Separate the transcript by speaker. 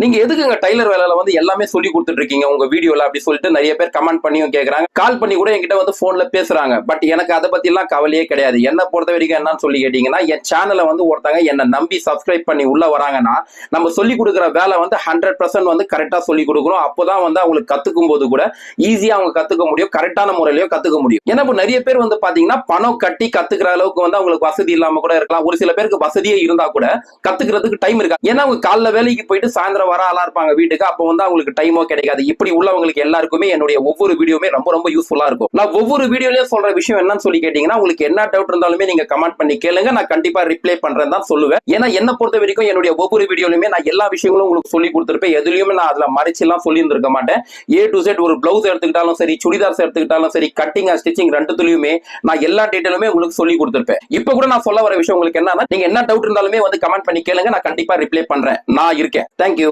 Speaker 1: நீங்க எதுக்குங்க டைலர் வேலையில வந்து எல்லாமே சொல்லி கொடுத்துட்டு இருக்கீங்க உங்க வீடியோல அப்படி சொல்லிட்டு நிறைய பேர் கமெண்ட் பண்ணியும் கேக்குறாங்க, கால் பண்ணி கூட என்கிட்ட வந்து போன்ல பேசுறாங்க. பட் எனக்கு அதை பத்தி எல்லாம் கவலையே கிடையாது. என்ன பொறுத்த வரைக்கும் என்னன்னு சொல்லி கேட்டீங்கன்னா, என் சேனலை வந்து ஒருத்தங்க என்ன நம்பி சப்ஸ்கிரைப் பண்ணி உள்ள வராங்கன்னா, நம்ம சொல்லி கொடுக்குற வேலை வந்து 100% வந்து கரெக்டா சொல்லி கொடுக்கணும். அப்போதான் வந்து அவங்களுக்கு கத்துக்கும் போது கூட ஈஸியா அவங்க கத்துக்க முடியும், கரெக்டான முறையிலயும் கத்துக்க முடியும். ஏன்னா இப்போ நிறைய பேர் வந்து பாத்தீங்கன்னா பணம் கட்டி கத்துக்கிற அளவுக்கு வந்து அவங்களுக்கு வசதி இல்லாம கூட இருக்கலாம். ஒரு சில பேருக்கு வசதியே இருந்தா கூட கத்துக்கிறதுக்கு டைம் இருக்கா. ஏன்னா அவங்க காலைல வேலைக்கு போயிட்டு சாயந்தரம் வர ஆளா இருப்பாங்க வீட்டுக்கு, அப்போ வந்து அவங்களுக்கு டைமோ கிடைக்காது. இப்படி உள்ளவங்களுக்கு எல்லாருக்குமே என்னுடைய ஒவ்வொரு வீடியோமே ரொம்ப ரொம்ப யூஸ்ஃபுல்லா இருக்கும். நான் ஒவ்வொரு வீடியோலயும் சொல்ற விஷயம் என்னன்னு சொல்லி கேட்டீங்கன்னா, உங்களுக்கு என்ன டவுட் இருந்தாலுமே நீங்க கமெண்ட் பண்ணி கேளுங்க, நான் கண்டிப்பா ரிப்ளை பண்றேன் தான் சொல்லுவேன். ஏன்னா என்ன பொறுத்த வரைக்கும் என்னுடைய ஒவ்வொரு வீடியோலுமே நான் எல்லா விஷயங்களும் உங்களுக்கு சொல்லி கொடுத்திருப்பேன். எதுலயுமே நான் அதுல மறைச்சு எல்லாம் சொல்லி இருந்திருக்க மாட்டேன். A to Z ஒரு பிளவுஸ் எடுத்துக்கிட்டாலும் சரி, சுடிதார்ஸ் எடுத்துக்கிட்டாலும் சரி, கட்டிங் ஸ்டிச்சிங் ரெண்டுத்துலயுமே நான் எல்லா டீடைலுமே உங்களுக்கு சொல்லி கொடுத்திருப்பேன். இப்ப கூட நான் சொல்ல வர விஷயம் உங்களுக்கு என்னன்னா, நீங்க என்ன டவுட் இருந்தாலுமே வந்து கமெண்ட் பண்ணி கேளுங்க, நான் கண்டிப்பா ரிப்ளை பண்றேன். நான் இருக்கேன். தேங்க்யூ.